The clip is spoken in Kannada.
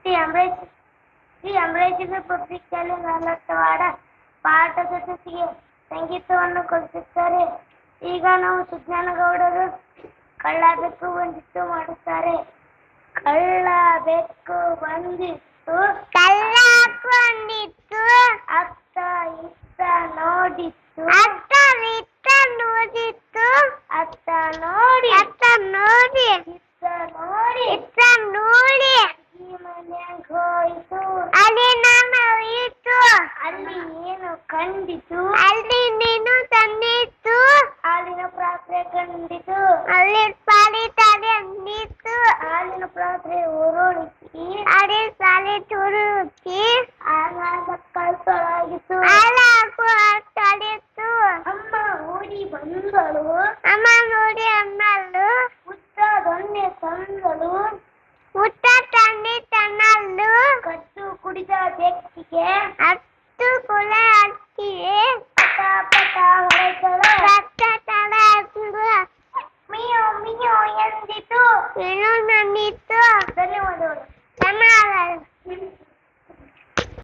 ಶ್ರೀ ಅಮರೇಶ್ ಶ್ರೀ ಅಮರೇಶ್ವರ ಪಬ್ಲಿಕ್ ಶಾಲೆ ನಾಲಟ್ಟವಾಡ ಪಾಠದ ಜೊತೆಗೆ ಸಂಗೀತವನ್ನು ಕಲಿಸುತ್ತಾರೆ. ಈಗ ನಾವು ಸುಜ್ಞಾನಗೌಡರು ಕಳ್ಳ ಬೆಕ್ಕು ಬಂದಿತ್ತು ಮಾಡುತ್ತಾರೆ. ಕಳ್ಳ ಬೆಕ್ಕು ಬಂದಿತ್ತು, ಕಳ್ಳ ಬಂದಿತ್ತು, ಅತ್ತ ಇತ್ತ ನೋಡಿತ್ತು, ಅತ್ತ ಇತ್ತ ನೋಡಿತ್ತು, ಅತ್ತ ನೋಡಿ ಅತ್ತ ನೋಡಿ, ಇತ್ತ ನೋಡಿ, ಇತ್ತ ನೋಡಿ, ಈ ಮನ್ಯಾಗ ಹೋಯಿತು, ಅಲ್ಲಿ ನಾನು ಇತ್ತು, ಅಲ್ಲಿ ಏನು ಕಂಡಿತು, ಅಲ್ಲಿ ನೀನು ತಂದಿತ್ತು, ಹಾಲಿನ ಪಾತ್ರೆ ಕಂಡಿತು, ಅಲ್ಲಿ ಪಾಲಿ ತಾಲಿ ಅಂದಿತ್ತು, ಹಾಲಿನ ಪಾತ್ರೆ ಉರುಳಿಸಿ, ಅಲ್ಲಿ ಸಾಲಿ ತುರುಕಿ, ಮಕ್ಕಳು ತೊಳಗಿತು, ಹಾಲಾಕು ತೊಳಿತು, ಅಮ್ಮ ಓಡಿ ಬಂದಳು, ಅಮ್ಮ ನೋಡಿ ಅಮ್ಮಲು, ಉತ್ತ ದೊಣ್ಣೆ ತಂದಳು, ಊಟ ತಂದಿ ತನ್ನಲು, ಕಟ್ಟು ಕುಡಿದ ಬೆಕ್ಕಿಗೆ ಹತ್ತು ಕುಲ ಅಕ್ಕಿಯೇ, ಪಟ ಪಟ ಹೊಡೆದಳು, ರಕ್ತ ತಲ ಹಸಿರು, ಮಿಯೋ ಮಿಯೋ ಎಂದಿತು. ಏನು ನಂದಿತ್ತು, ಧನ್ಯವಾದಗಳು. ಸಮಾಧಾನ.